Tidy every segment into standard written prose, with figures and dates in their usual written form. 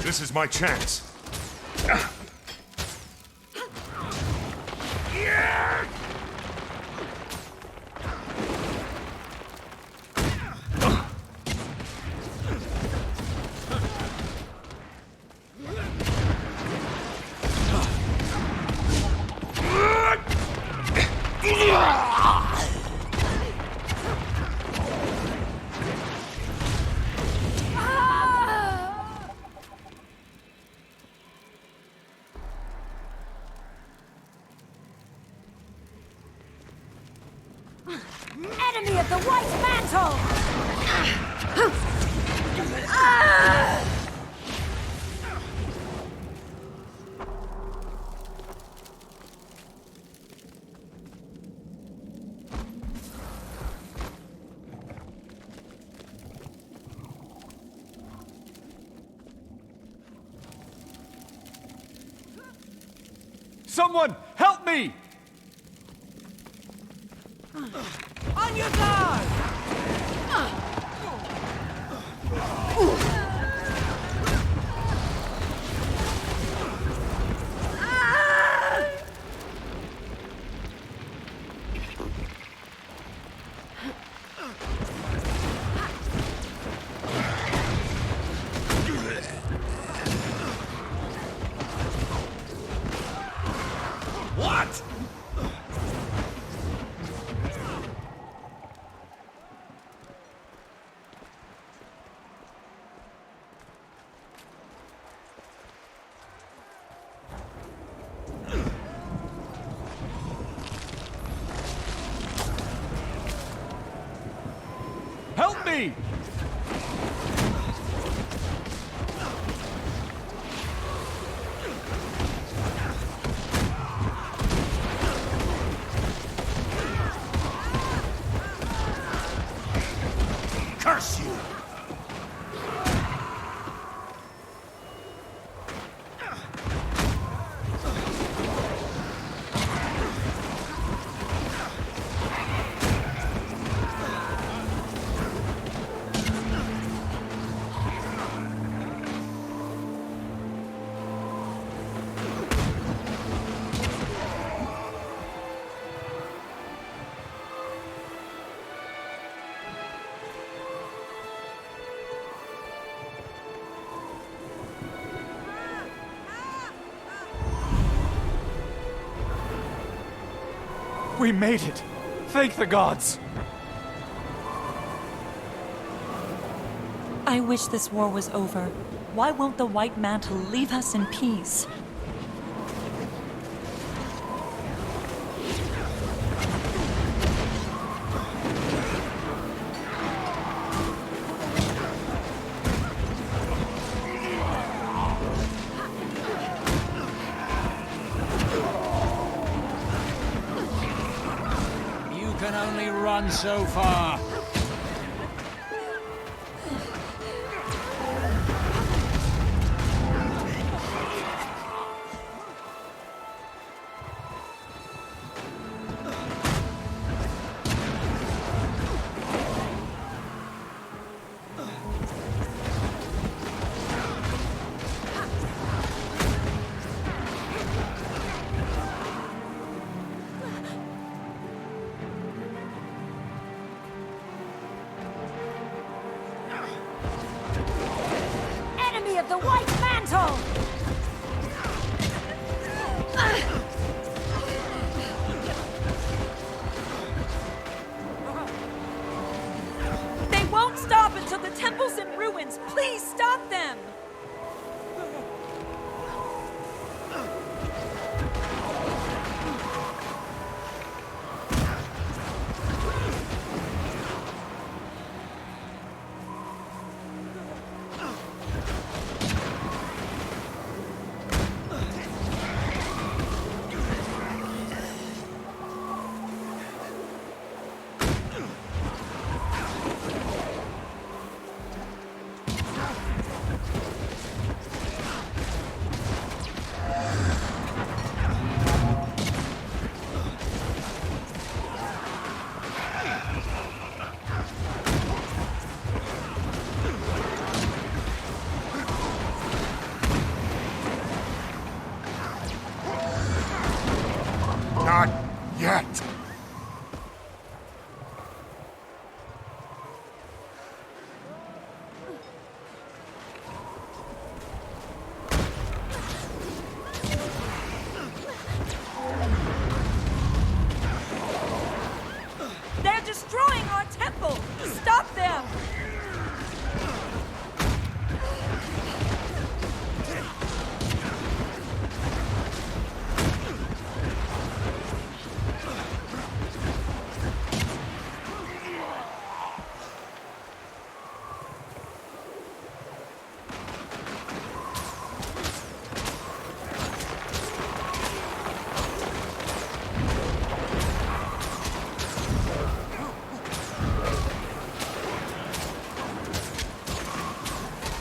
This is my chance. Enemy of the White Mantle! Someone, help me! On your guard! What? Help me! Curse you! We made it! Thank the gods! I wish this war was over. Why won't the White Mantle leave us in peace? You can only run so far. Enemy of the White Mantle! They won't stop until the temple's in ruins! Please stop them! destroying our temple! Stop them!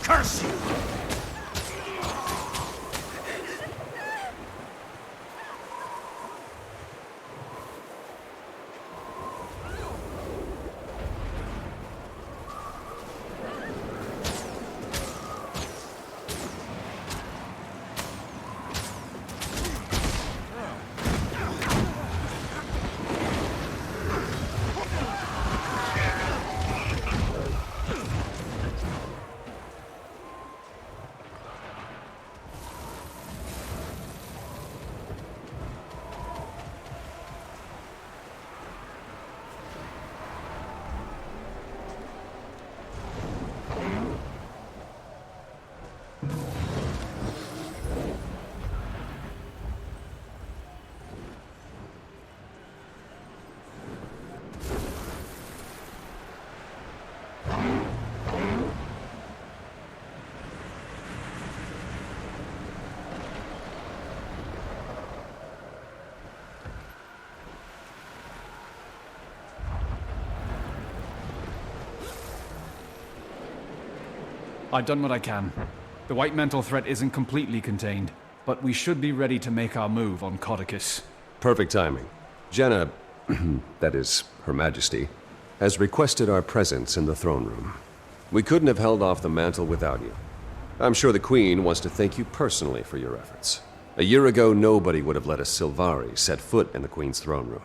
Curse you! I've done what I can. The White Mantle threat isn't completely contained, but we should be ready to make our move on Codicus. Perfect timing. Jenna, that is, Her Majesty, has requested our presence in the throne room. We couldn't have held off the mantle without you. I'm sure the Queen wants to thank you personally for your efforts. A year ago, nobody would have let a Sylvari set foot in the Queen's throne room.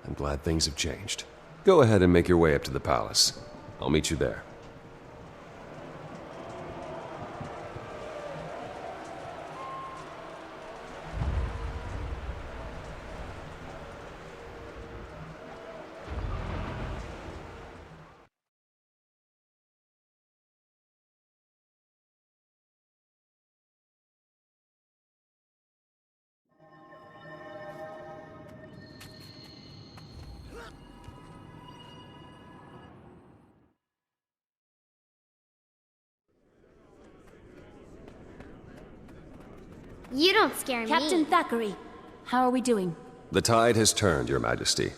I'm glad things have changed. Go ahead and make your way up to the palace. I'll meet you there. You don't scare me. Captain Thackeray, how are we doing? The tide has turned, Your Majesty.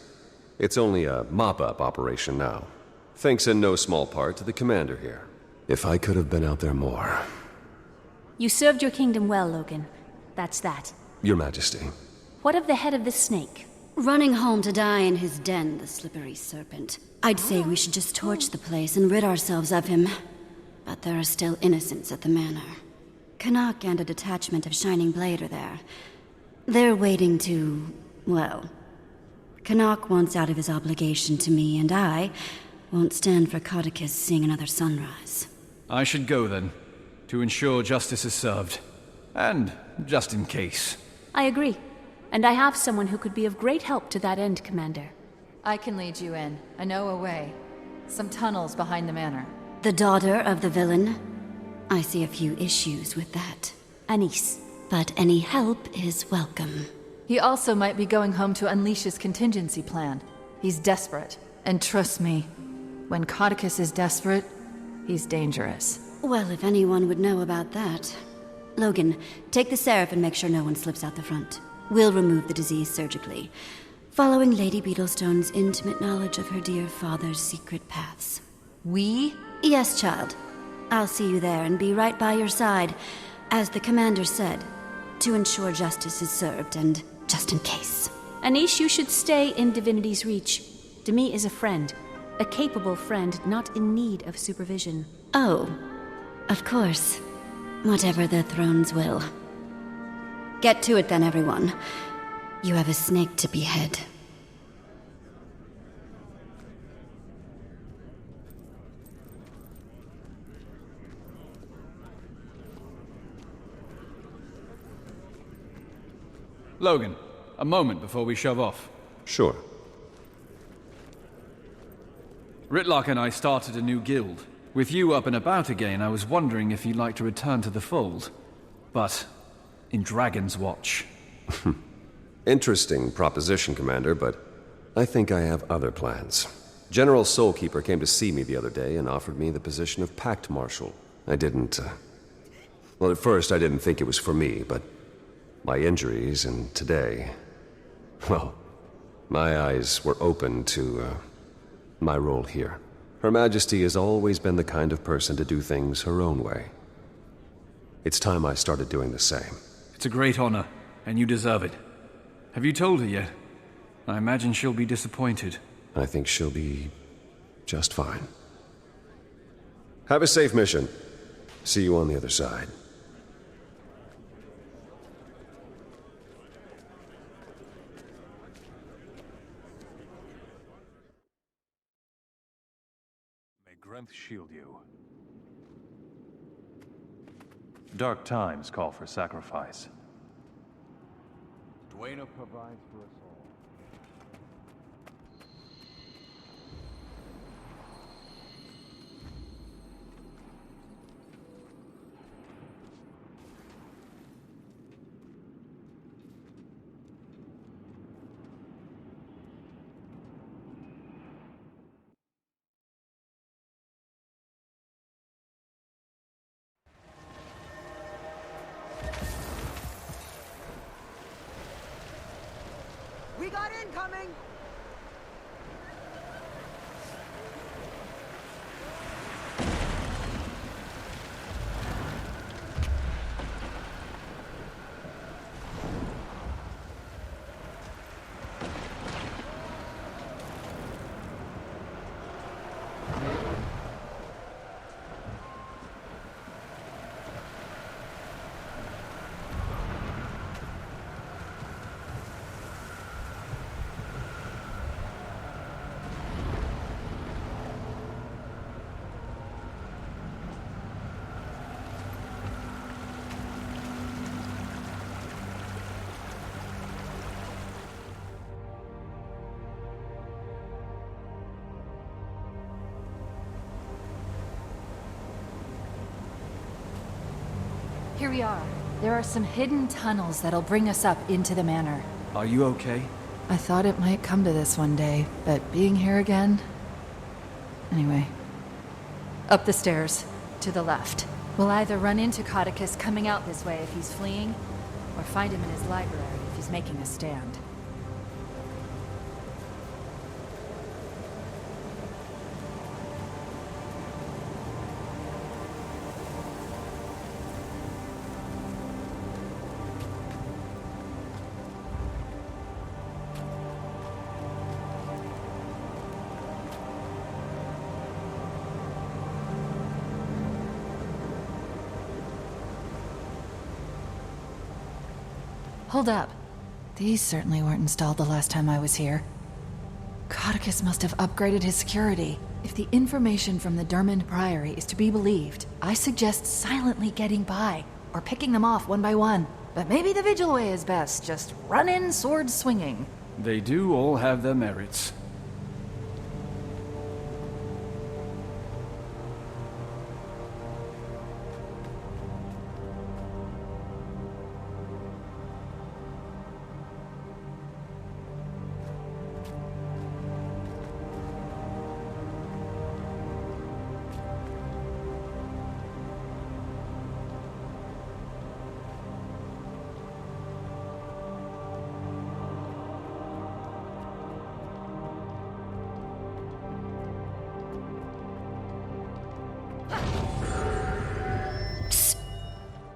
It's only a mop-up operation now. Thanks in no small part to the commander here. If I could have been out there more. You served your kingdom well, Logan. That's that. Your Majesty. What of the head of the snake? Running home to die in his den, the slippery serpent. I'd say we should just torch the place and rid ourselves of him. But there are still innocents at the manor. Canuck and a detachment of Shining Blade are there. They're waiting to... well... Canuck wants out of his obligation to me, and I won't stand for Codicus seeing another sunrise. I should go then, to ensure justice is served. And just in case. I agree. And I have someone who could be of great help to that end, Commander. I can lead you in. I know a way. Some tunnels behind the manor. The daughter of the villain? I see a few issues with that. Anise. But any help is welcome. He also might be going home to unleash his contingency plan. He's desperate. And trust me, when Codicus is desperate, he's dangerous. Well, if anyone would know about that. Logan, take the Seraph and make sure no one slips out the front. We'll remove the disease surgically, following Lady Beetlestone's intimate knowledge of her dear father's secret paths. We? Yes, child. I'll see you there and be right by your side, as the commander said, to ensure justice is served and just in case. Anish, you should stay in Divinity's reach. Demi is a friend. A capable friend, not in need of supervision. Oh, of course. Whatever the thrones will. Get to it then, everyone. You have a snake to behead. Logan, a moment before we shove off. Sure. Ritlock and I started a new guild. With you up and about again, I was wondering if you'd like to return to the fold. But in Dragon's Watch. Interesting proposition, Commander, but I think I have other plans. General Soulkeeper came to see me the other day and offered me the position of Pact Marshal. I didn't, well, at first I didn't think it was for me, but my injuries and today, well, my eyes were open to, my role here. Her Majesty has always been the kind of person to do things her own way. It's time I started doing the same. It's a great honor, and you deserve it. Have you told her yet? I imagine she'll be disappointed. I think she'll be just fine. Have a safe mission. See you on the other side. May Grenth shield you. Dark times call for sacrifice. Dwayne provides for us all. We got incoming! Here we are. There are some hidden tunnels that'll bring us up into the manor. Are you okay? I thought it might come to this one day, but being here again... Anyway. Up the stairs, to the left. We'll either run into Codicus coming out this way if he's fleeing, or find him in his library if he's making a stand. Hold up. These certainly weren't installed the last time I was here. Codicus must have upgraded his security. If the information from the Dermond Priory is to be believed, I suggest silently getting by, or picking them off one by one. But maybe the Vigil way is best, just run in sword swinging. They do all have their merits.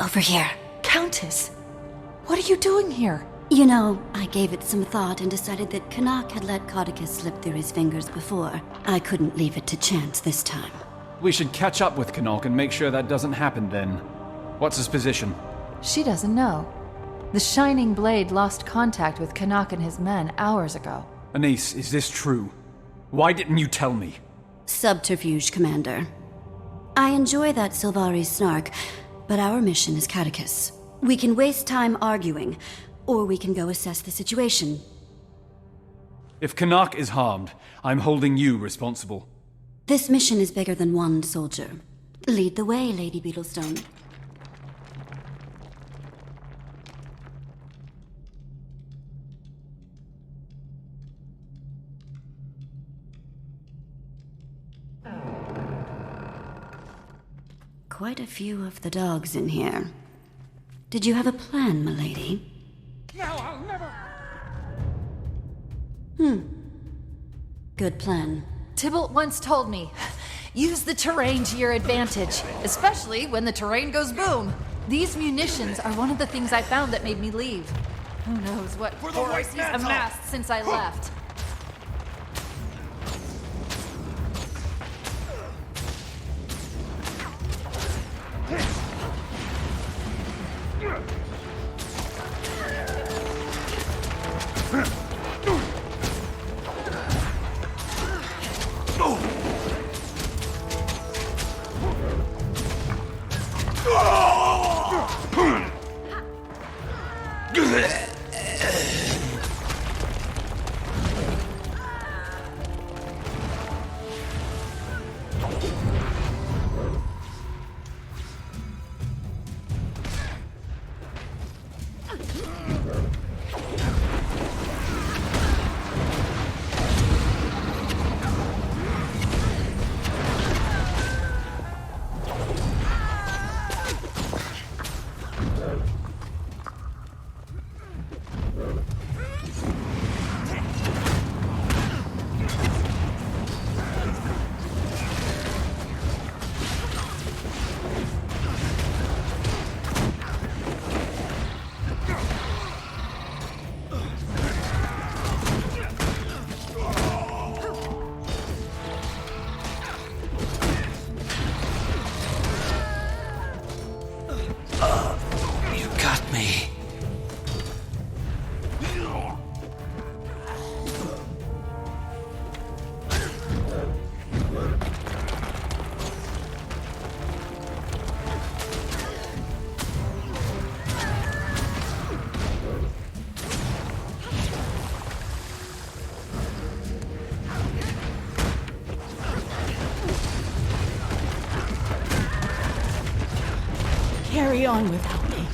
Over here. Countess! What are you doing here? You know, I gave it some thought and decided that Canuck had let Codicus slip through his fingers before. I couldn't leave it to chance this time. We should catch up with Canuck and make sure that doesn't happen then. What's his position? She doesn't know. The Shining Blade lost contact with Canuck and his men hours ago. Anise, is this true? Why didn't you tell me? Subterfuge, Commander. I enjoy that Sylvari snark, but our mission is Codicus. We can waste time arguing, or we can go assess the situation. If Canuck is harmed, I'm holding you responsible. This mission is bigger than one soldier. Lead the way, Lady Beetlestone. Quite a few of the dogs in here. Did you have a plan, milady? No, I'll never... Good plan. Tybalt once told me, use the terrain to your advantage, especially when the terrain goes boom. These munitions are one of the things I found that made me leave. Who knows what horrors he's amassed since I left. Carry on without me.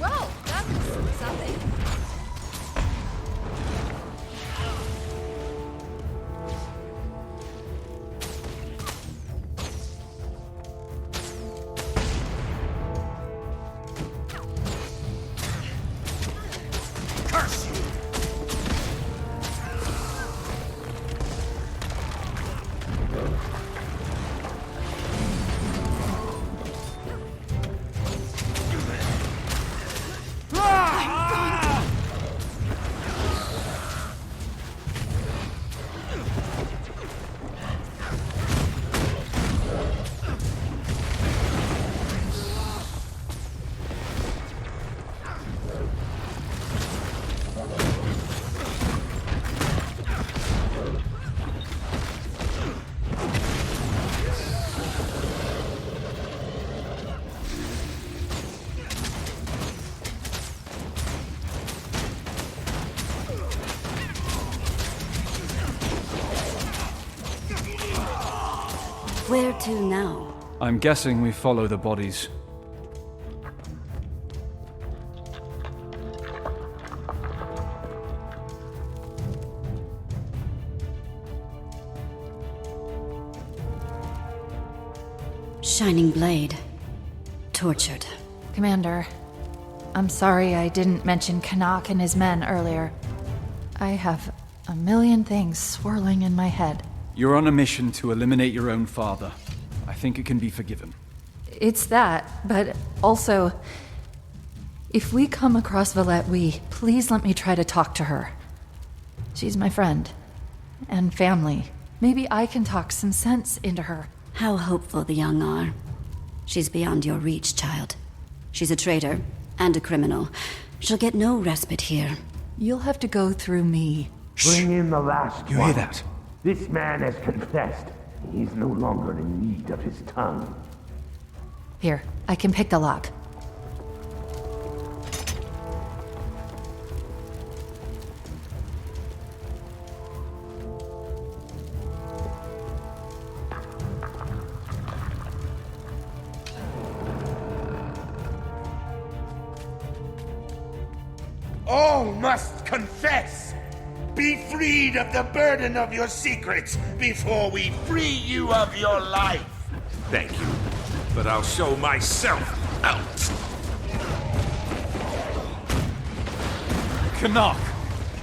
Well, that was something. Where to now? I'm guessing we follow the bodies. Shining Blade. Tortured. Commander, I'm sorry I didn't mention Canuck and his men earlier. I have a million things swirling in my head. You're on a mission to eliminate your own father. I think it can be forgiven. It's that, but also, if we come across Valette, please let me try to talk to her. She's my friend. And family. Maybe I can talk some sense into her. How hopeful the young are. She's beyond your reach, child. She's a traitor and a criminal. She'll get no respite here. You'll have to go through me. Bring in the last You one. hear that? This man has confessed. He's no longer in need of his tongue. Here, I can pick the lock. All must confess! Be freed of the burden of your secrets before we free you of your life! Thank you, but I'll show myself out! Canuck!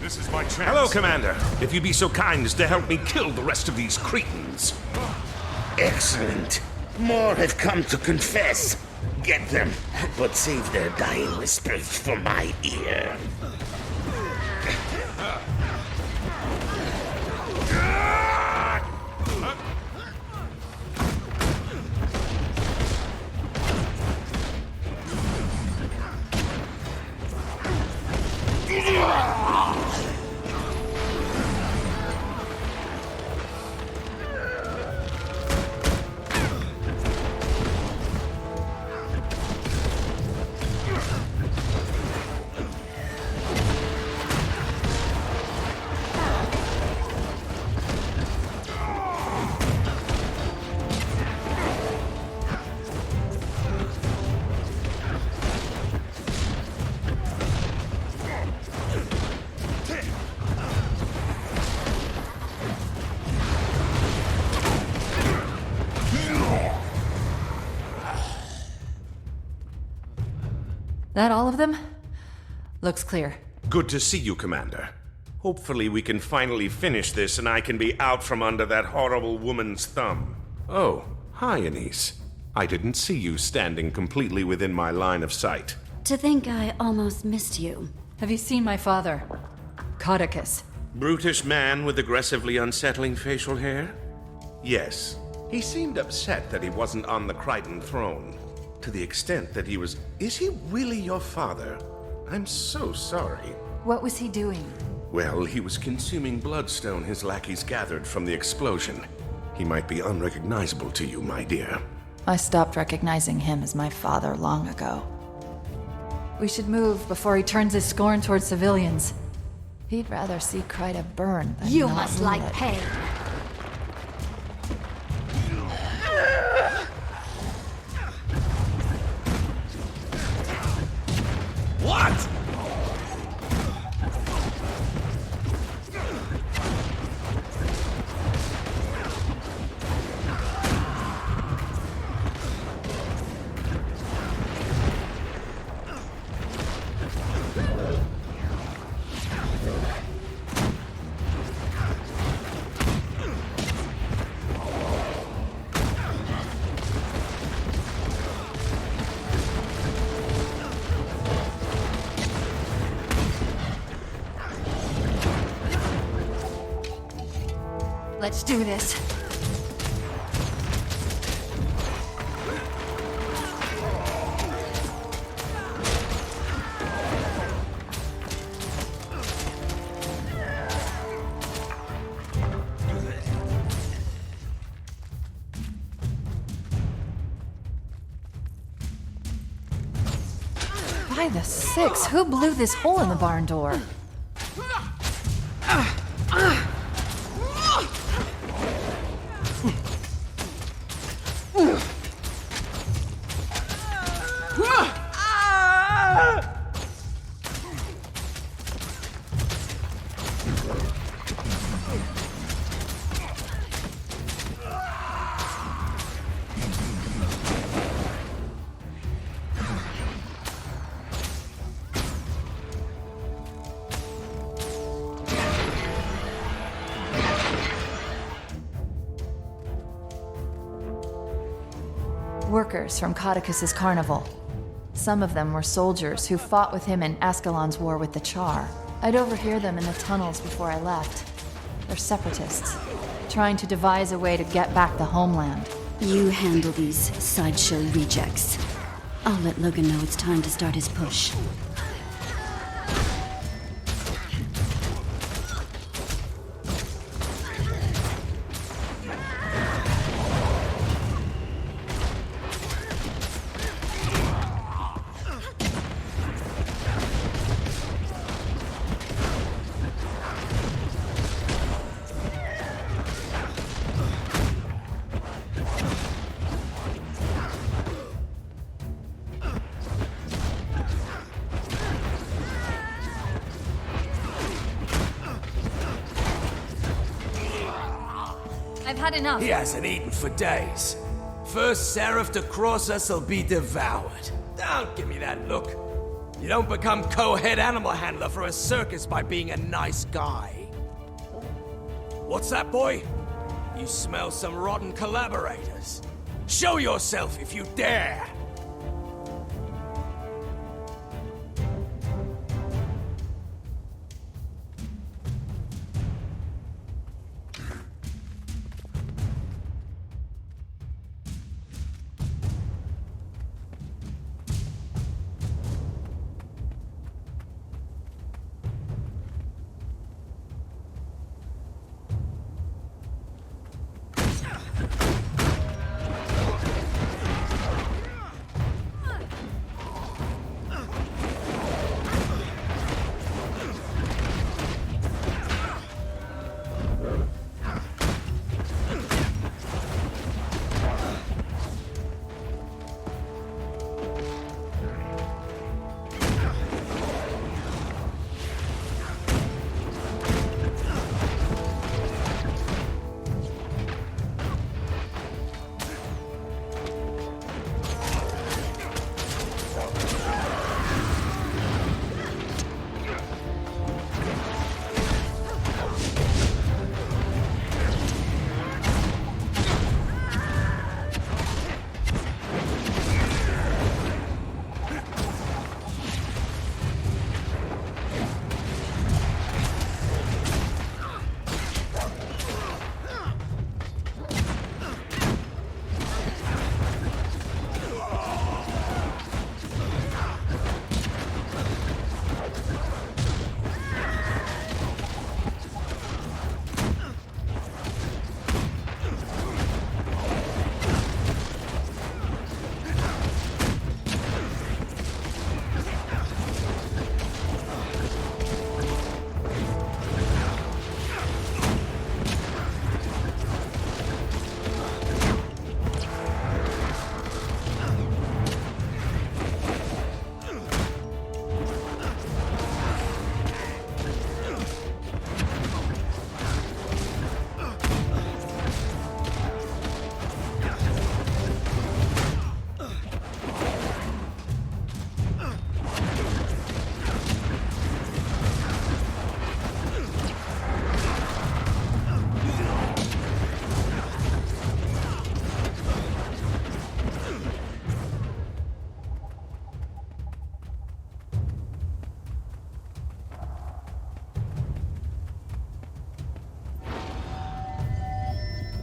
This is my chance. Hello, Commander. If you'd be so kind as to help me kill the rest of these cretins. Excellent. More have come to confess. Get them, but save their dying whispers for my ear. That all of them? Looks clear. Good to see you, Commander. Hopefully we can finally finish this and I can be out from under that horrible woman's thumb. Oh, hi, Anise. I didn't see you standing completely within my line of sight. To think I almost missed you. Have you seen my father? Codicus. Brutish man with aggressively unsettling facial hair? Yes. He seemed upset that he wasn't on the Crichton throne. To the extent that he was... Is he really your father? I'm so sorry. What was he doing? Well, he was consuming bloodstone his lackeys gathered from the explosion. He might be unrecognizable to you, my dear. I stopped recognizing him as my father long ago. We should move before he turns his scorn towards civilians. He'd rather see Kryta burn than You not must like lit. pain. What? Let's do this. By the six, who blew this hole in the barn door? Workers from Codicus's carnival. Some of them were soldiers who fought with him in Ascalon's war with the Char. I'd overhear them in the tunnels before I left. They're separatists, trying to devise a way to get back the homeland. You handle these sideshow rejects. I'll let Logan know it's time to start his push. I've had enough. He hasn't eaten for days. First seraph to cross us will be devoured. Don't give me that look. You don't become co-head animal handler for a circus by being a nice guy. What's that, boy? You smell some rotten collaborators. Show yourself if you dare!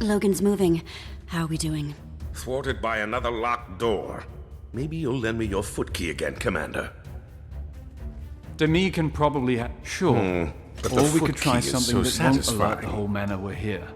Logan's moving. How are we doing? Thwarted by another locked door. Maybe you'll lend me your foot key again, Commander. Demi can probably Sure. But the or we foot could try key is something so that won't alert satisfying. the whole manor we're here.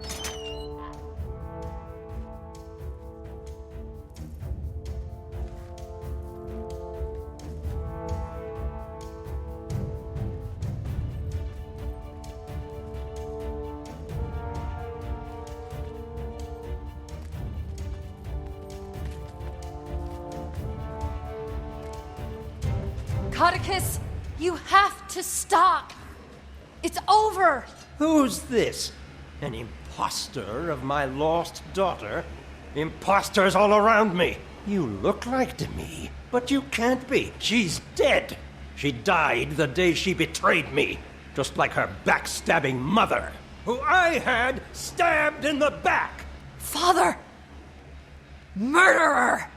Codicus, you have to stop. It's over. Who's this? An imposter of my lost daughter? Imposters all around me. You look like Demi, but you can't be. She's dead. She died the day she betrayed me, just like her backstabbing mother, who I had stabbed in the back. Father! Murderer!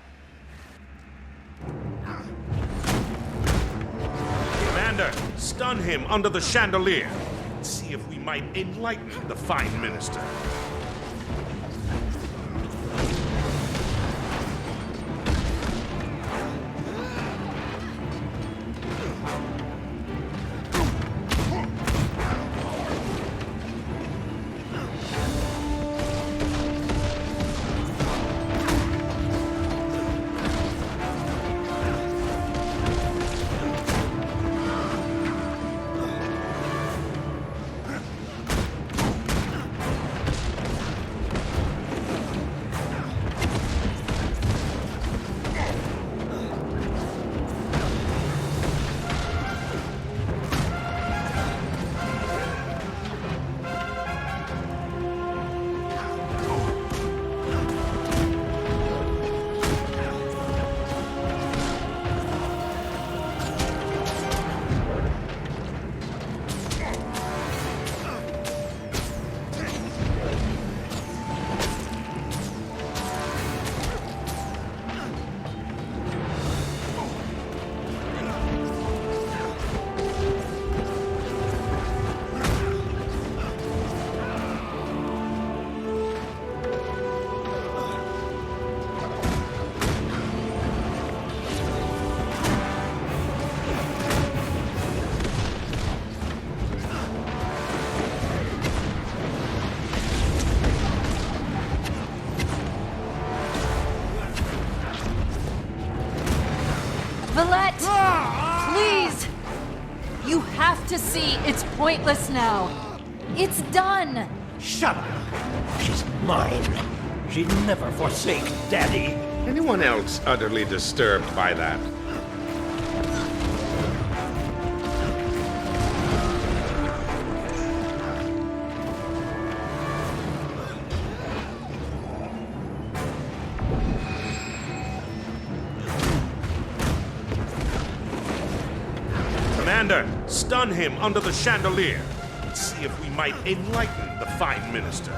Commander, stun him under the chandelier. See if we might enlighten the fine minister. to see it's pointless now. It's done. Shut up. She's mine. She'd never forsake Daddy. Anyone else utterly disturbed by that? Commander, stun him under the chandelier. Let's see if we might enlighten the fine minister.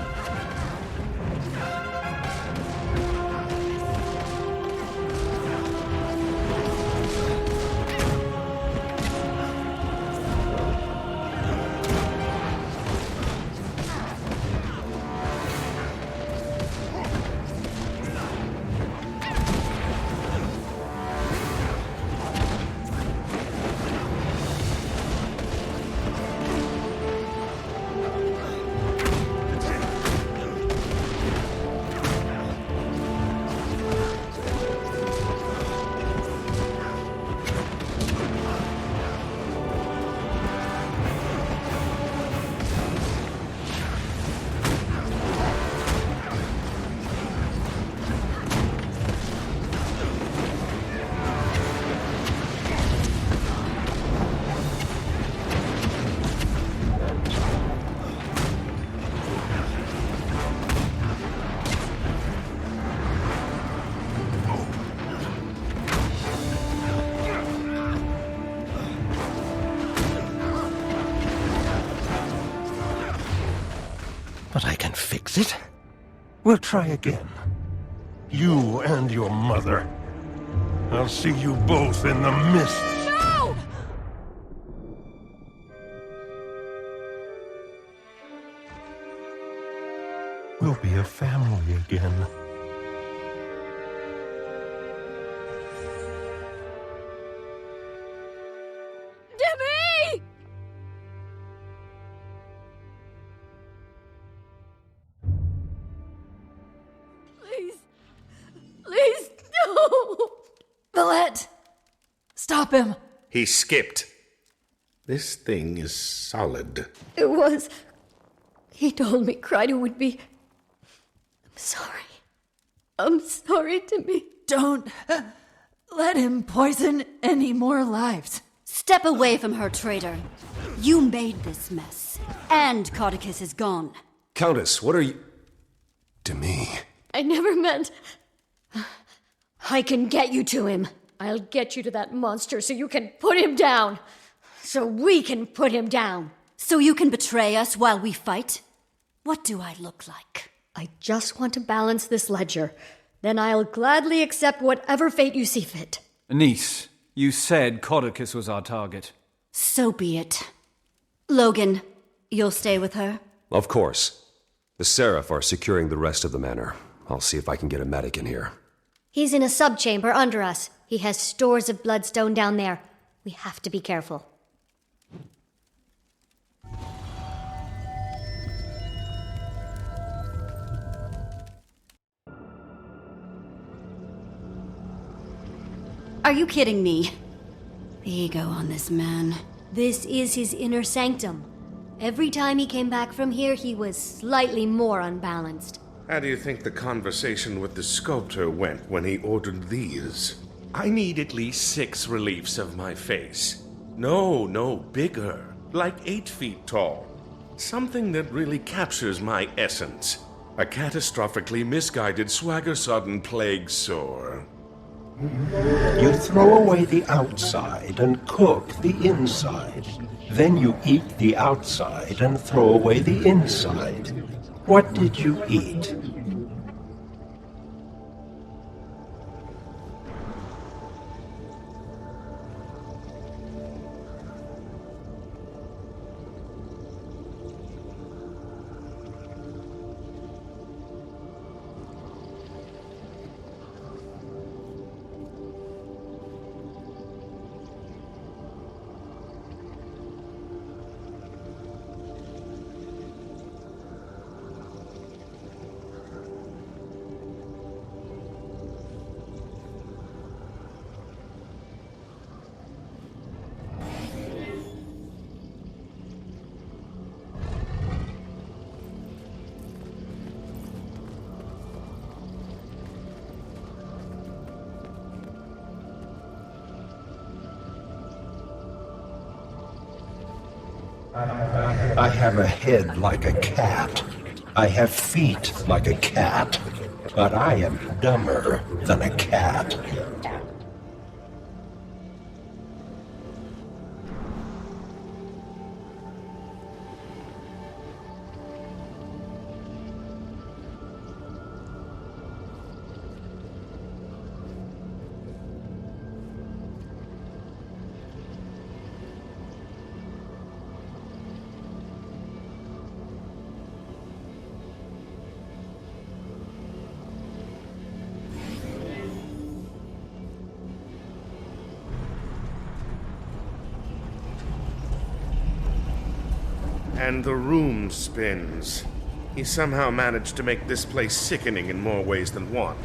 But I can fix it. We'll try again. You and your mother. I'll see you both in the mist. No! We'll be a family again. Demi! Please, no! Valette! Stop him! He skipped. This thing is solid. It was. He told me Kreider would be. I'm sorry. I'm sorry to me. Don't let him poison any more lives. Step away from her, traitor. You made this mess. And Codicus is gone. Countess, what are you... to me? I never meant. I can get you to him. I'll get you to that monster so you can put him down. So we can put him down. So you can betray us while we fight? What do I look like? I just want to balance this ledger. Then I'll gladly accept whatever fate you see fit. Niece, you said Codicus was our target. So be it. Logan, you'll stay with her? Of course. The Seraph are securing the rest of the manor. I'll see if I can get a medic in here. He's in a subchamber under us. He has stores of bloodstone down there. We have to be careful. Are you kidding me? The ego on this man. This is his inner sanctum. Every time he came back from here, he was slightly more unbalanced. How do you think the conversation with the sculptor went when he ordered these? I need at least 6 reliefs of my face. No, bigger. Like 8 feet tall. Something that really captures my essence. A catastrophically misguided swagger-sodden plague sore. You throw away the outside and cook the inside. Then you eat the outside and throw away the inside. What did you eat? I have a head like a cat. I have feet like a cat. But I am dumber than a cat. And the room spins. He somehow managed to make this place sickening in more ways than one.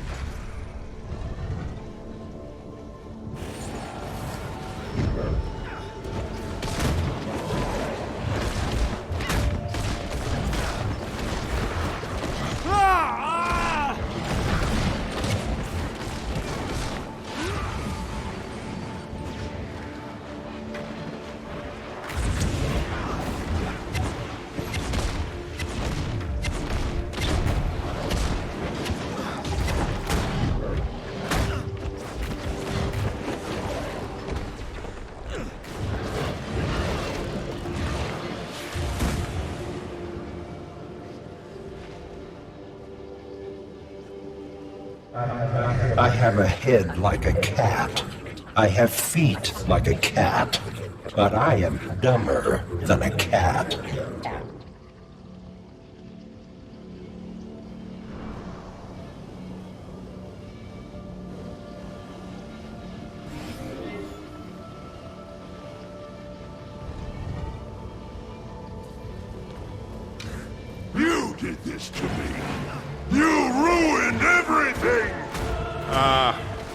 I have a head like a cat. I have feet like a cat. But I am dumber than a cat. You did this to me! You ruined everything!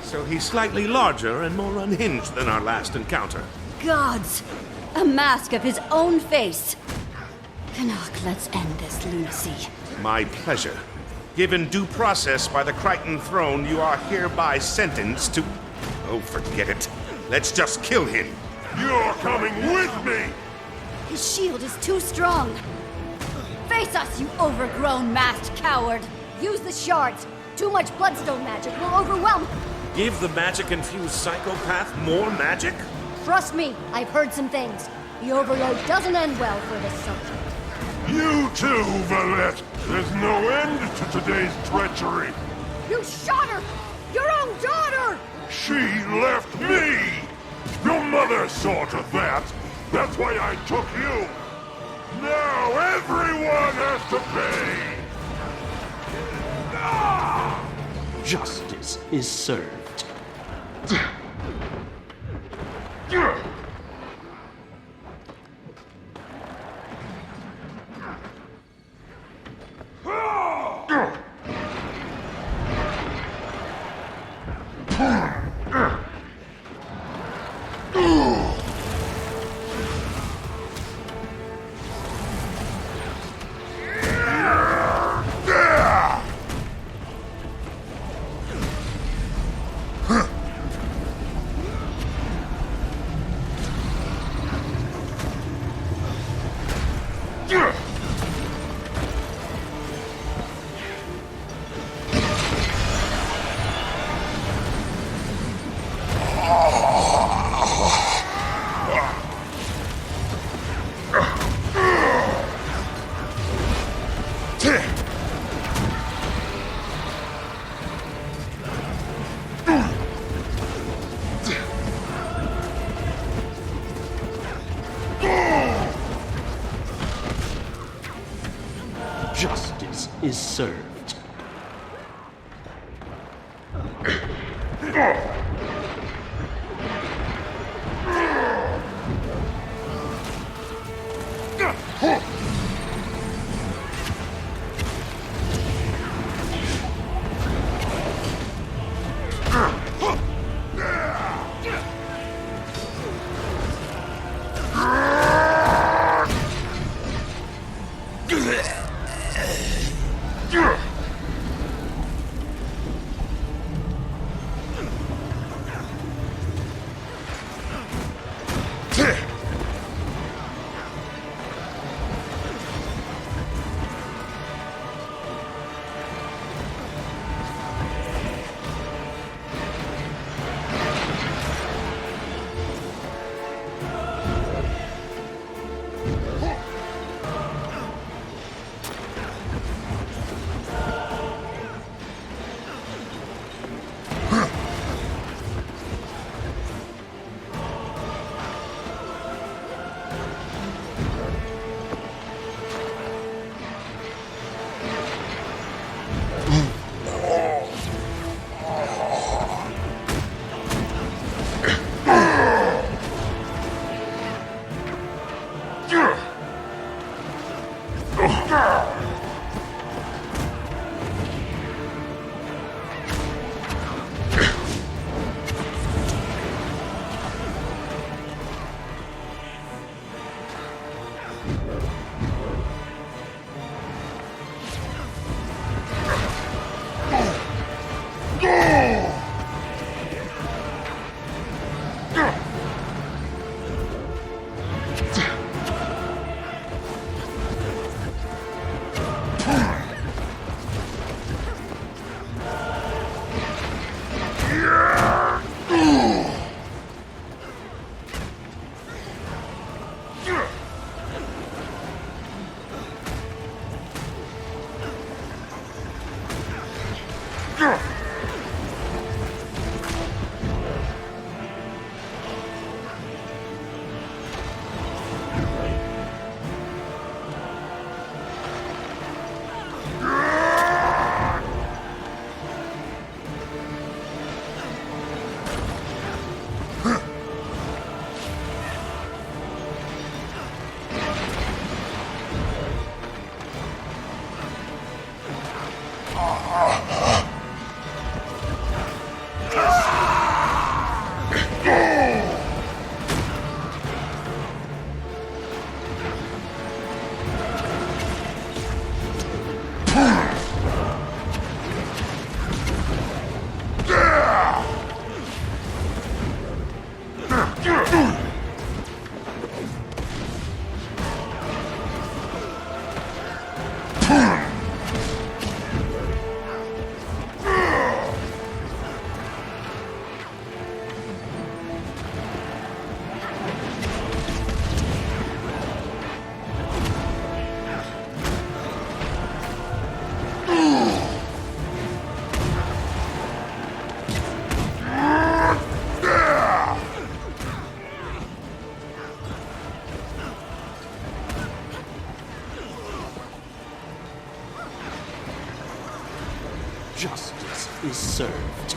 So he's slightly larger and more unhinged than our last encounter. Gods! A mask of his own face! Canuck, let's end this lunacy. My pleasure. Given due process by the Crichton Throne, you are hereby sentenced to... Oh, forget it. Let's just kill him. You're coming with me! His shield is too strong. Face us, you overgrown masked coward! Use the shards! Too much bloodstone magic will overwhelm... Give the magic-infused psychopath more magic? Trust me, I've heard some things. The overload doesn't end well for this subject. You too, Valette! There's no end to today's treachery! You shot her! Your own daughter! She left me! Your mother saw to that! That's why I took you! Now everyone has to pay! Ah! Justice is served. Justice is served. Justice is served.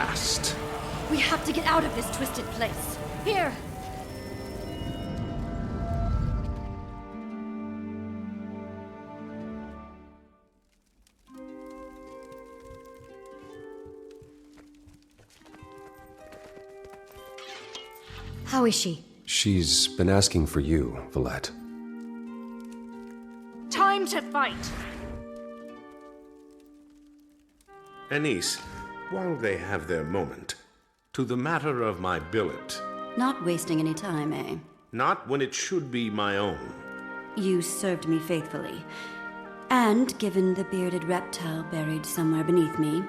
last. We have to get out of this twisted place. Here! How is she? She's been asking for you, Valette. Time to fight! Anise, while they have their moment, to the matter of my billet. Not wasting any time, eh? Not when it should be my own. You served me faithfully. And given the bearded reptile buried somewhere beneath me,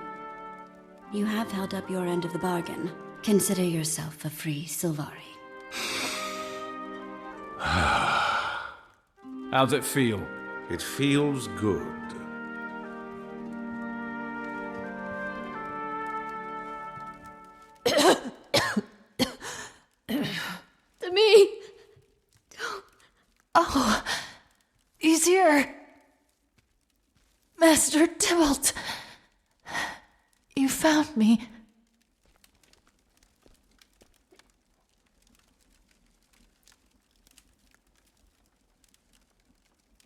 you have held up your end of the bargain. Consider yourself a free Sylvari. How's it feel? It feels good. Me! Oh, he's here. Master Tybalt. You found me.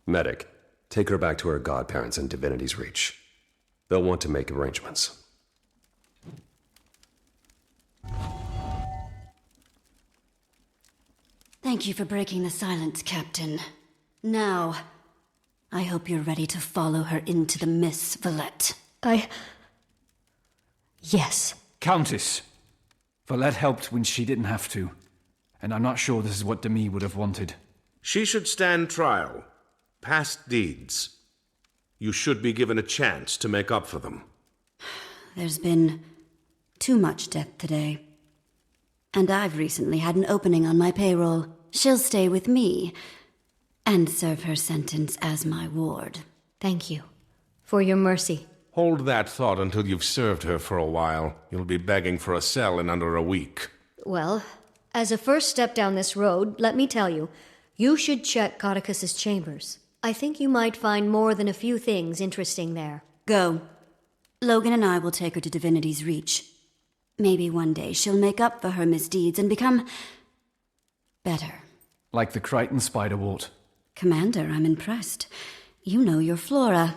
Medic, take her back to her godparents in Divinity's Reach. They'll want to make arrangements. Thank you for breaking the silence, Captain. Now, I hope you're ready to follow her into the Miss Valette. Yes. Countess! Valette helped when she didn't have to. And I'm not sure this is what Demi would have wanted. She should stand trial. Past deeds. You should be given a chance to make up for them. There's been too much death today. And I've recently had an opening on my payroll. She'll stay with me and serve her sentence as my ward. Thank you for your mercy. Hold that thought until you've served her for a while. You'll be begging for a cell in under a week. Well, as a first step down this road, let me tell you, you should check Codicus's chambers. I think you might find more than a few things interesting there. Go. Logan and I will take her to Divinity's Reach. Maybe one day she'll make up for her misdeeds and become better. Like the Crichton Spiderwort. Commander, I'm impressed. You know your flora.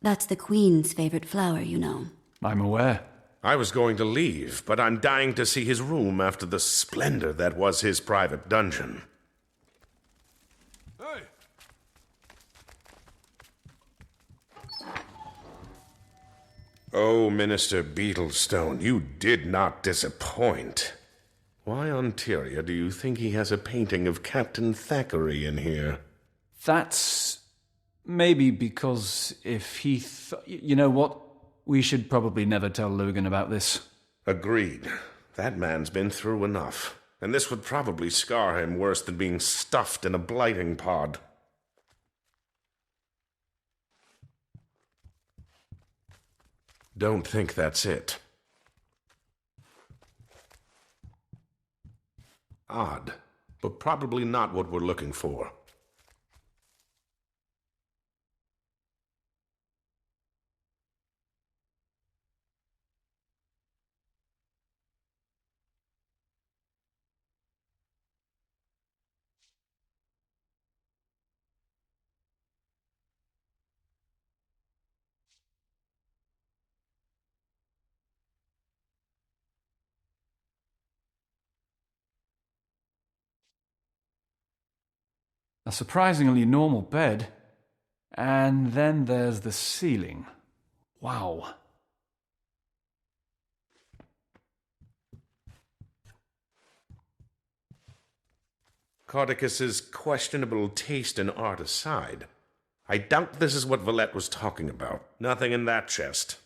That's the Queen's favorite flower, you know. I'm aware. I was going to leave, but I'm dying to see his room after the splendor that was his private dungeon. Hey! Oh, Minister Beetlestone, you did not disappoint. Why on Tyria do you think he has a painting of Captain Thackeray in here? That's... maybe because if he you know what? We should probably never tell Logan about this. Agreed. That man's been through enough. And this would probably scar him worse than being stuffed in a blighting pod. Don't think that's it. Odd, but probably not what we're looking for. A surprisingly normal bed. And then there's the ceiling. Wow. Codicus's questionable taste in art aside, I doubt this is what Valette was talking about. Nothing in that chest.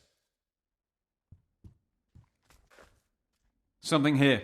Something here.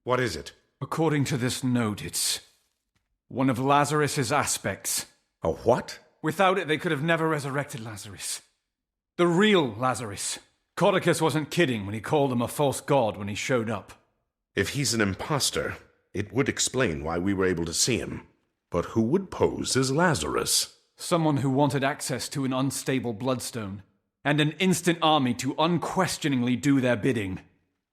What is it? According to this note, it's one of Lazarus's aspects. A what? Without it, they could have never resurrected Lazarus. The real Lazarus. Codicus wasn't kidding when he called him a false god when he showed up. If he's an imposter, it would explain why we were able to see him. But who would pose as Lazarus? Someone who wanted access to an unstable bloodstone, and an instant army to unquestioningly do their bidding.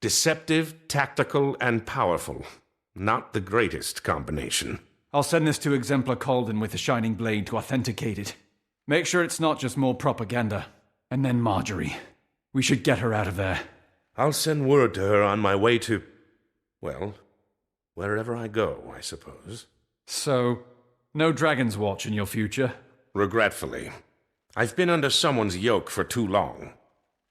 Deceptive, tactical, and powerful. Not the greatest combination. I'll send this to Exemplar Calden with the Shining Blade to authenticate it. Make sure it's not just more propaganda. And then Marjorie. We should get her out of there. I'll send word to her on my way to... well, wherever I go, I suppose. So, no Dragon's Watch in your future? Regretfully. I've been under someone's yoke for too long.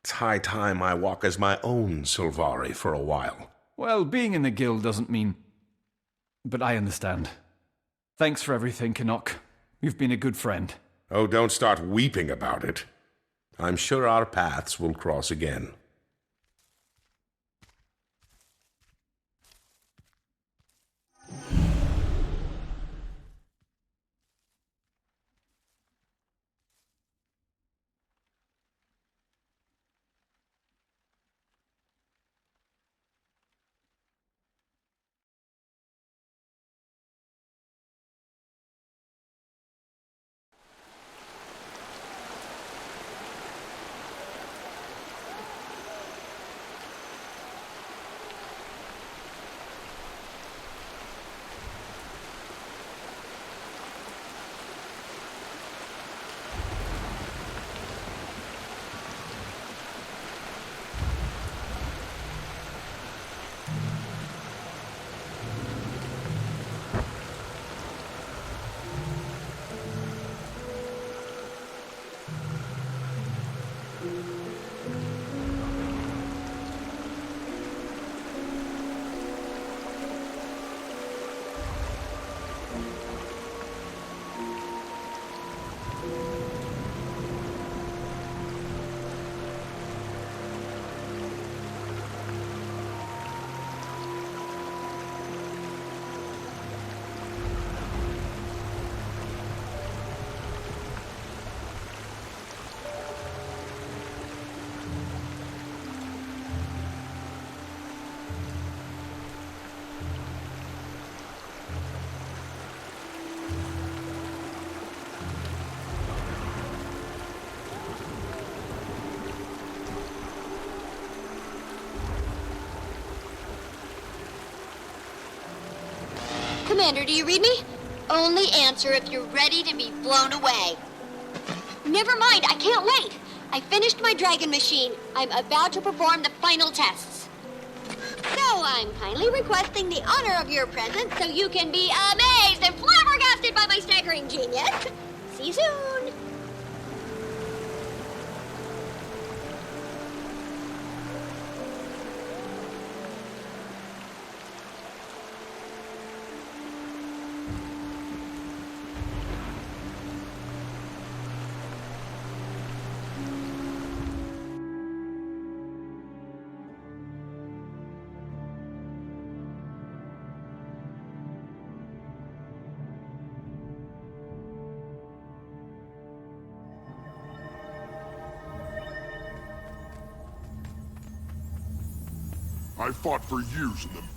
It's high time I walk as my own Sylvari for a while. Well, being in the guild doesn't mean... But I understand. Thanks for everything, Canuck. You've been a good friend. Oh, don't start weeping about it. I'm sure our paths will cross again. Commander, do you read me? Only answer if you're ready to be blown away. Never mind, I can't wait. I finished my dragon machine. I'm about to perform the final tests. So I'm kindly requesting the honor of your presence so you can be amazed and flabbergasted by my staggering genius. See you soon. I fought for years in them.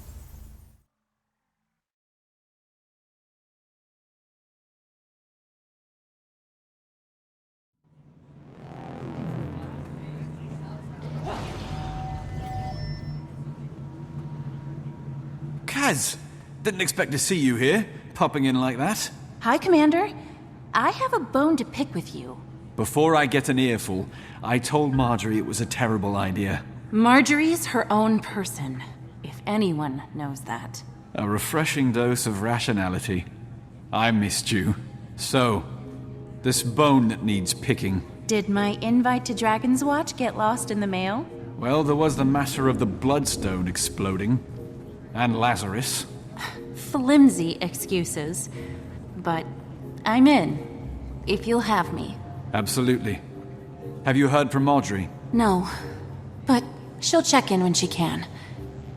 Kaz! Didn't expect to see you here, popping in like that. Hi, Commander. I have a bone to pick with you. Before I get an earful, I told Marjorie it was a terrible idea. Marjorie's her own person, if anyone knows that. A refreshing dose of rationality. I missed you. So, this bone that needs picking. Did my invite to Dragon's Watch get lost in the mail? Well, there was the matter of the bloodstone exploding. And Lazarus. Flimsy excuses. But I'm in, if you'll have me. Absolutely. Have you heard from Marjorie? No, but she'll check in when she can.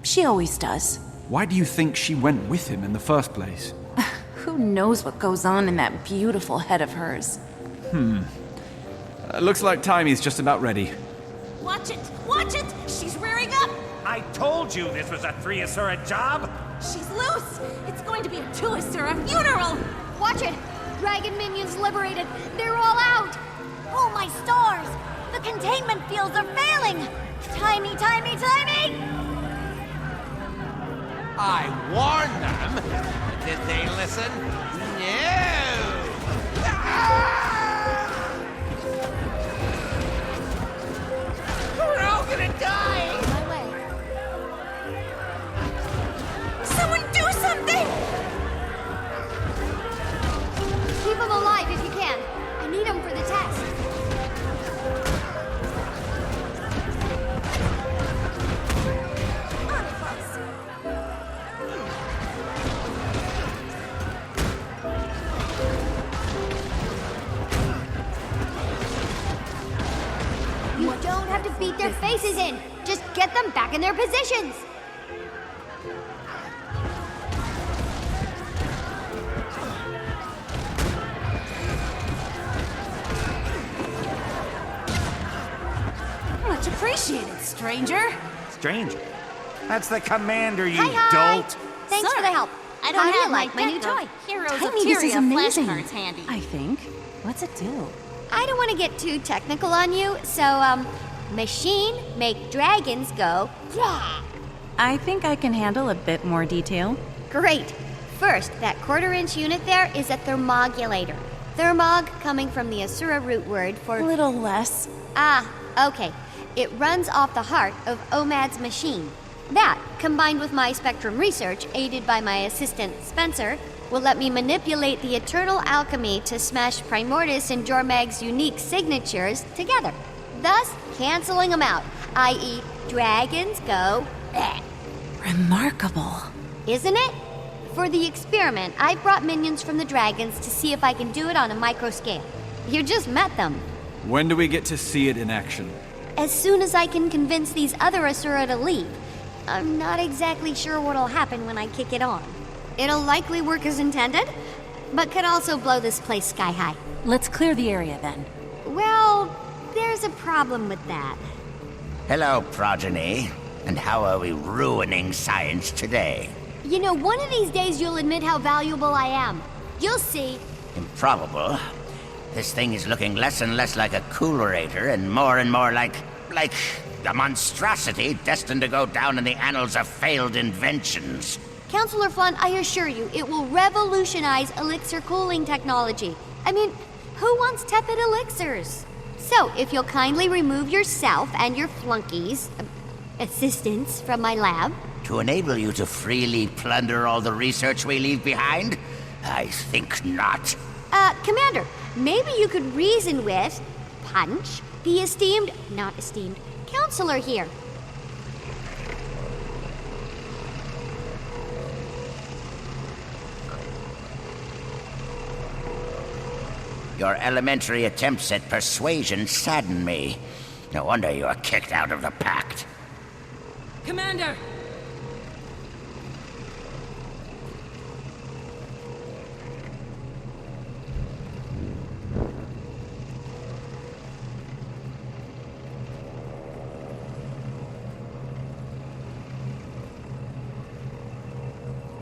She always does. Why do you think she went with him in the first place? Who knows what goes on in that beautiful head of hers? Looks like Timey's just about ready. Watch it! Watch it! She's rearing up! I told you this was a 3 Asura job! She's loose! It's going to be a 2 Asura funeral! Watch it! Dragon minions liberated! They're all out! Oh my stars! The containment fields are failing! Timey, Timey, Timey! I warned them! Did they listen? No! We're all gonna die! My way. Someone do something! Keep them alive if you can. I need them for the test. On it, boss. You don't have to beat their faces in. Just get them back in their positions. Much appreciated, stranger. Stranger? That's the commander, you Hi. dolt! Thanks for the help. I don't How do have you like my new toy? Heroes of Tiny, this is Tyria amazing. flashcards handy. I think. What's it do? I don't want to get too technical on you, so, machine make dragons go, yeah. I think I can handle a bit more detail. Great. First, that quarter-inch unit there is a thermogulator. Thermog coming from the Asura root word for... A little less. Ah, okay. It runs off the heart of Omad's machine. That, combined with my spectrum research, aided by my assistant Spencer, will let me manipulate the eternal alchemy to smash Primordus and Jormag's unique signatures together, thus canceling them out, i.e. dragons go bleh. Remarkable. Isn't it? For the experiment, I've brought minions from the dragons to see if I can do it on a micro scale. You just met them. When do we get to see it in action? As soon as I can convince these other Asura to leave. I'm not exactly sure what'll happen when I kick it on. It'll likely work as intended, but could also blow this place sky high. Let's clear the area then. Well, there's a problem with that. Hello, progeny. And how are we ruining science today? You know, one of these days you'll admit how valuable I am. You'll see. Improbable. This thing is looking less and less like a coolerator and more like a monstrosity destined to go down in the annals of failed inventions. Counselor Flunn, I assure you, it will revolutionize elixir cooling technology. I mean, who wants tepid elixirs? So, if you'll kindly remove yourself and your flunkies, assistants from my lab. To enable you to freely plunder all the research we leave behind? I think not. Commander, maybe you could reason with Punch, the esteemed, not esteemed, counselor here. Your elementary attempts at persuasion sadden me. No wonder you were kicked out of the pact. Commander!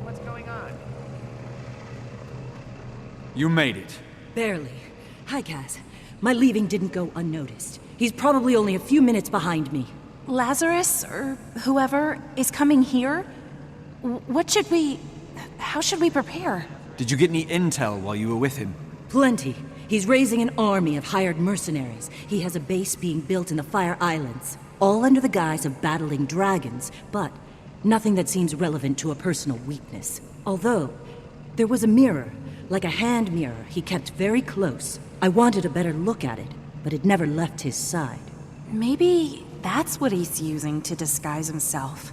What's going on? You made it. Barely. Hi, Kaz. My leaving didn't go unnoticed. He's probably only a few minutes behind me. Lazarus, or whoever, is coming here? How should we prepare? Did you get any intel while you were with him? Plenty. He's raising an army of hired mercenaries. He has a base being built in the Fire Islands, all under the guise of battling dragons, but nothing that seems relevant to a personal weakness. Although, there was a mirror, like a hand mirror he kept very close. I wanted a better look at it, but it never left his side. Maybe that's what he's using to disguise himself.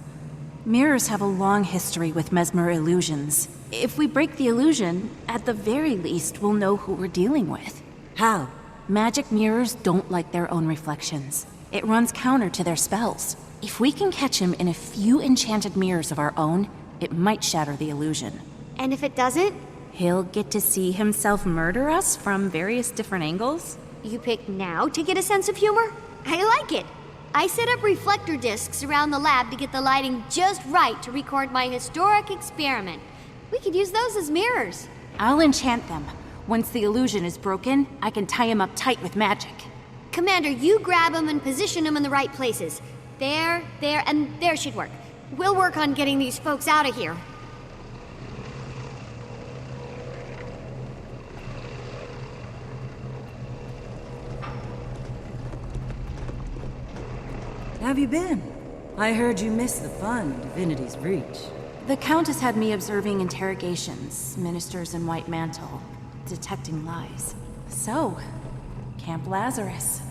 Mirrors have a long history with mesmer illusions. If we break the illusion, at the very least, we'll know who we're dealing with. How? Magic mirrors don't like their own reflections. It runs counter to their spells. If we can catch him in a few enchanted mirrors of our own, it might shatter the illusion. And if it doesn't? He'll get to see himself murder us from various different angles. You pick now to get a sense of humor? I like it. I set up reflector discs around the lab to get the lighting just right to record my historic experiment. We could use those as mirrors. I'll enchant them. Once the illusion is broken, I can tie him up tight with magic. Commander, you grab them and position them in the right places. There, and there should work. We'll work on getting these folks out of here. Have you been? I heard you missed the fun of Divinity's Reach. The Countess had me observing interrogations, ministers in white mantle, detecting lies. So, Camp Lazarus.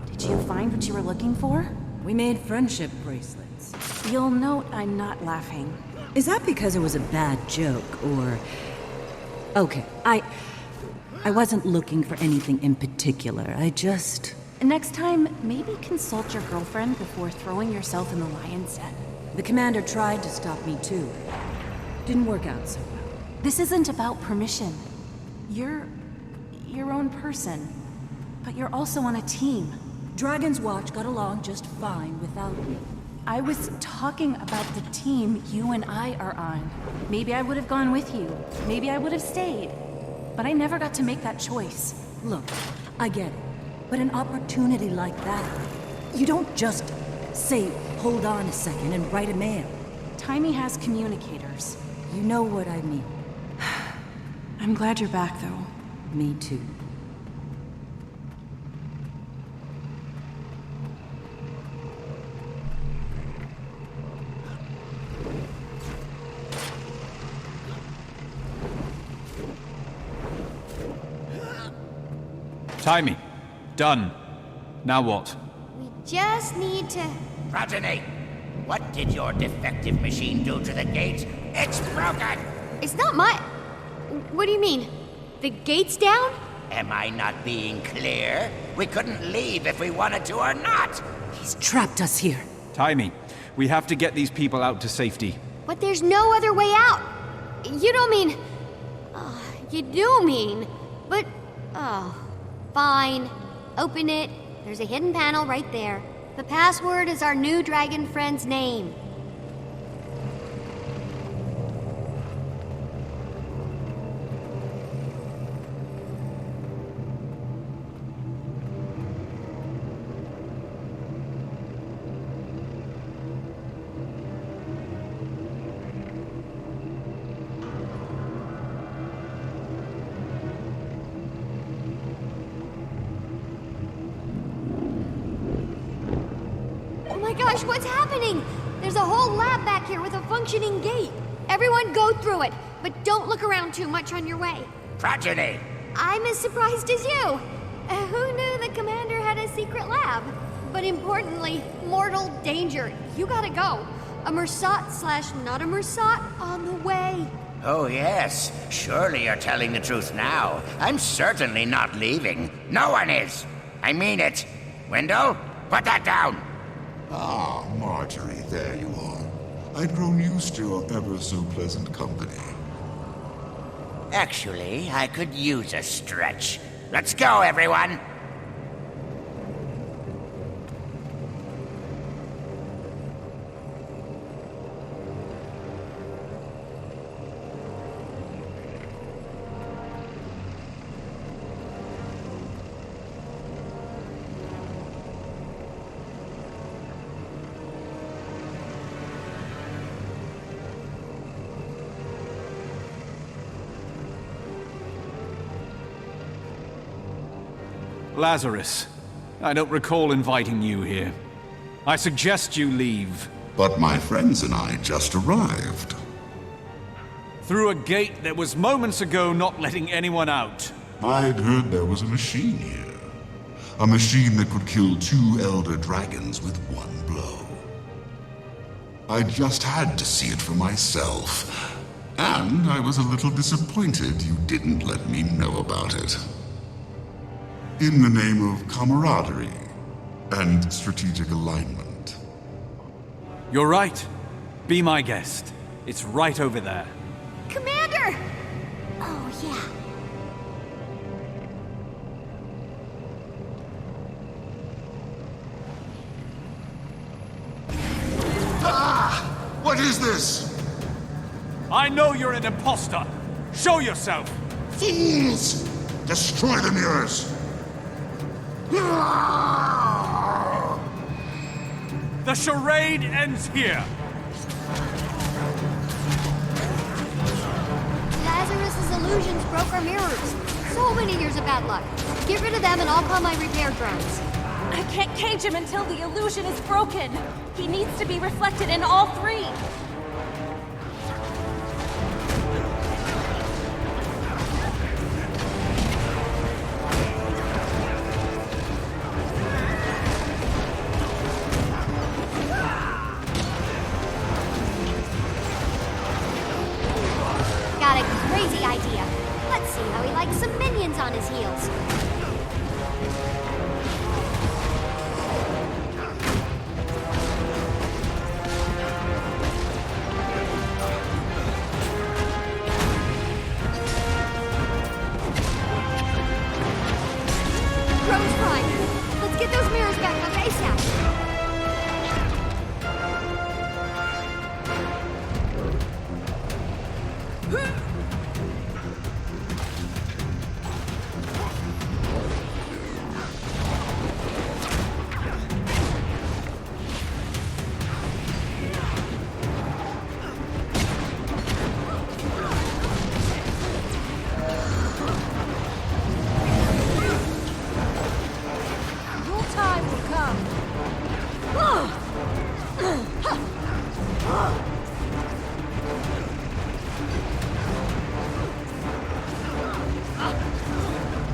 Did you find what you were looking for? We made friendship bracelets. You'll note I'm not laughing. Is that because it was a bad joke, or... Okay, I wasn't looking for anything in particular. I just... Next time, maybe consult your girlfriend before throwing yourself in the lion's den. The commander tried to stop me too. Didn't work out so well. This isn't about permission. You're your own person, but you're also on a team. Dragon's Watch got along just fine without me. I was talking about the team you and I are on. Maybe I would have gone with you. Maybe I would have stayed. But I never got to make that choice. Look, I get it. But an opportunity like that, you don't just say, hold on a second and write a mail. Timey has communicators. You know what I mean. I'm glad you're back, though. Me too. Timey. Done. Now what? We just need to... Progeny, what did your defective machine do to the gate? It's broken! It's not my... What do you mean? The gate's down? Am I not being clear? We couldn't leave if we wanted to or not! He's trapped us here. Timey, we have to get these people out to safety. But there's no other way out. You don't mean... you do mean... But... Fine. Open it. There's a hidden panel right there. The password is our new dragon friend's name. Gosh, what's happening? There's a whole lab back here with a functioning gate. Everyone go through it, but don't look around too much on your way. Progeny! I'm as surprised as you. Who knew the commander had a secret lab? But importantly, mortal danger. You gotta go. A Mersat/not a Mersat on the way. Oh yes, surely you're telling the truth now. I'm certainly not leaving. No one is. I mean it. Wendell, put that down. Ah, Marjorie, there you are. I'd grown used to your ever-so-pleasant company. Actually, I could use a stretch. Let's go, everyone! Lazarus, I don't recall inviting you here. I suggest you leave. But my friends and I just arrived. Through a gate that was moments ago not letting anyone out. I'd heard there was a machine here. A machine that could kill 2 elder dragons with one blow. I just had to see it for myself. And I was a little disappointed you didn't let me know about it. In the name of camaraderie and strategic alignment. You're right. Be my guest. It's right over there. Commander! Oh, yeah. What is this? I know you're an imposter. Show yourself. Fools! Destroy the mirrors! The charade ends here. Lazarus's illusions broke our mirrors. So many years of bad luck. Get rid of them and I'll call my repair drones. I can't cage him until the illusion is broken. He needs to be reflected in all three. Got a crazy idea. Let's see how he likes some minions on his heels. Rose Prime, let's get those mirrors back on base now. Your time will come.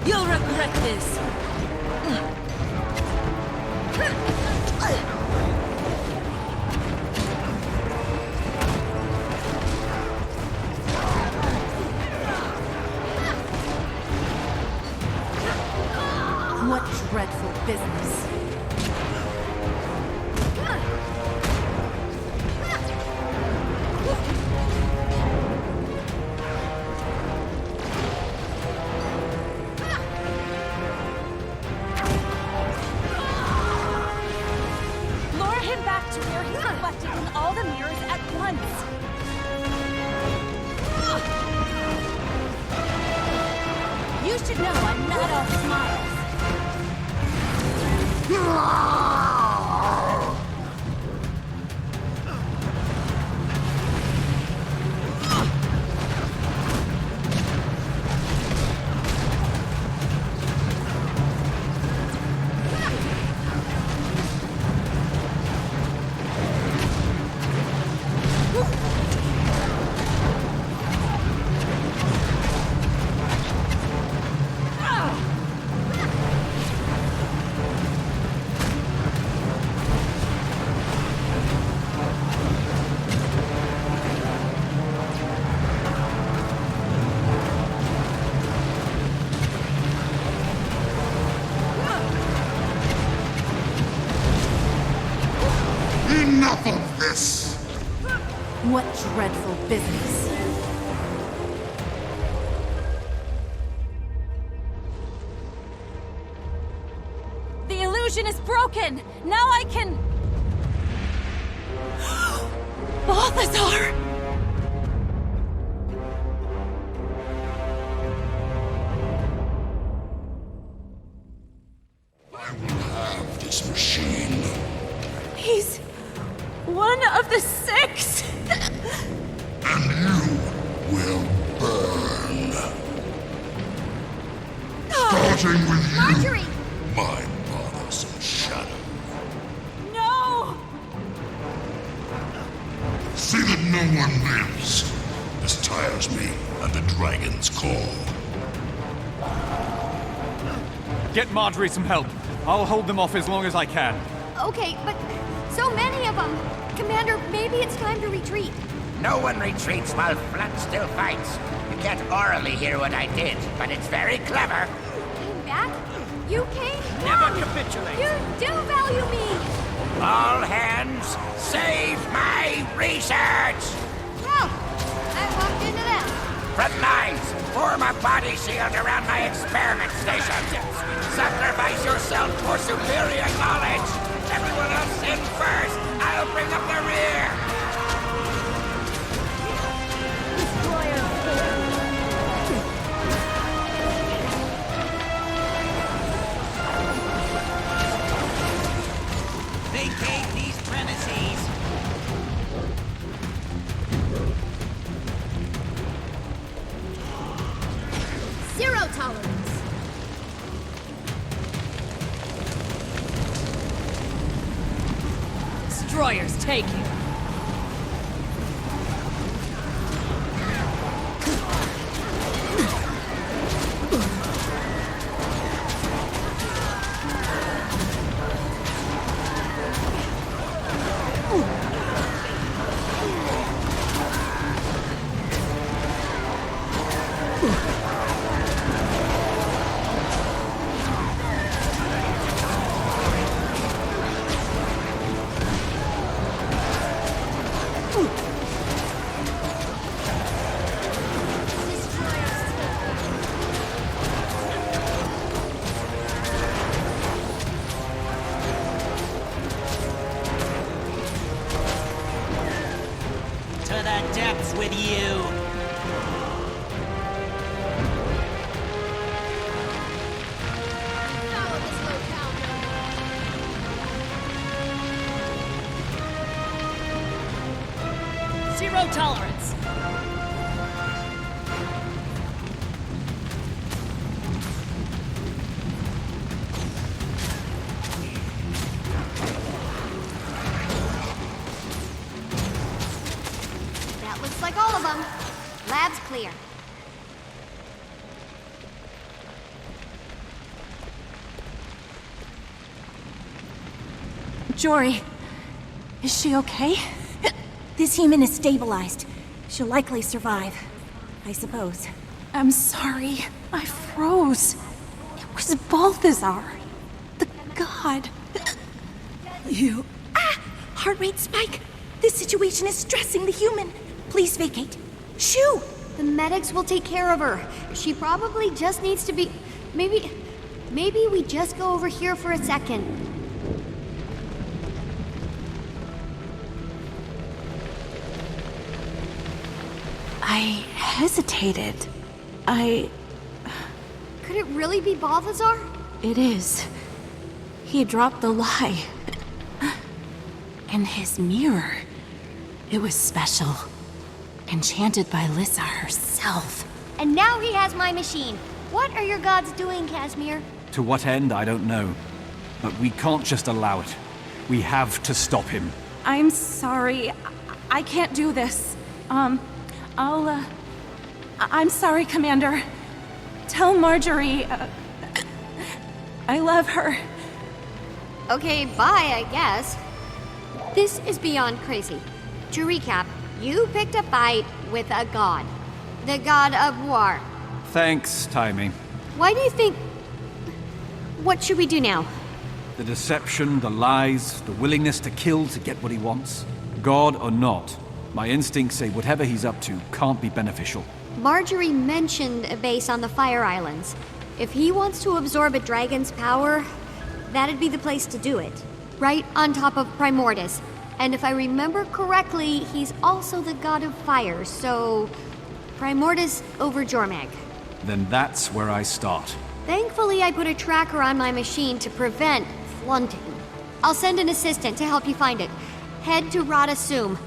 You'll regret this. What dreadful business. Lure him back to where he's reflected in all the mirrors at once. You should know I'm not all smiles. Enough of this! What dreadful business. The illusion is broken! Now I can... Balthazar! I will have this machine. He's... one of the six! And you will burn. Starting with you, Marjorie! my bothersome shadow. No! See that no one lives. This tires me, and the dragons call. Get Marjorie some help. I'll hold them off as long as I can. Okay, but so many of them. Commander, maybe it's time to retreat. No one retreats while Flat still fights. You can't orally hear what I did, but it's very clever. Came back? You came? Never from? capitulate. You do value me! All hands, save my research! Well, Front lines! Form a body shield around my experiment station! Sacrifice yourself for superior knowledge! Everyone else in first! I'll bring up the rear! Vacate these premises! Zero tolerance. Destroyers taking. With you. Zero tolerance. That looks like all of them. Lab's clear. Jory, is she okay? This human is stabilized. She'll likely survive, I suppose. I'm sorry. I froze. It was Balthazar. The god. You... Ah! Heart rate spike! This situation is stressing the human. Please vacate. Shoo! The medics will take care of her. She probably just needs to be... Maybe we just go over here for a second. I hesitated. Could it really be Balthazar? It is. He dropped the lie. And his mirror. It was special. Enchanted by Lissa herself. And now he has my machine. What are your gods doing, Casimir? To what end, I don't know. But we can't just allow it. We have to stop him. I'm sorry. I can't do this. I'm sorry, Commander. Tell Marjorie, I love her. Okay, bye, I guess. This is beyond crazy. To recap, you picked a fight with a god. The god of war. Thanks, Timmy. Why do you think... What should we do now? The deception, the lies, the willingness to kill to get what he wants. God or not, my instincts say whatever he's up to can't be beneficial. Marjorie mentioned a base on the Fire Islands. If he wants to absorb a dragon's power, that'd be the place to do it. Right on top of Primordus. And if I remember correctly, he's also the god of fire, so... Primordus over Jormag. Then that's where I start. Thankfully, I put a tracker on my machine to prevent flunting. I'll send an assistant to help you find it. Head to Rada Sum.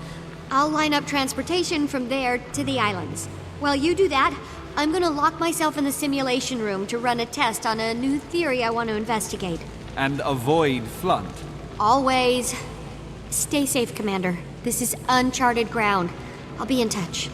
I'll line up transportation from there to the islands. While you do that, I'm gonna lock myself in the simulation room to run a test on a new theory I want to investigate. And avoid Flunt. Always. Stay safe, Commander. This is uncharted ground. I'll be in touch.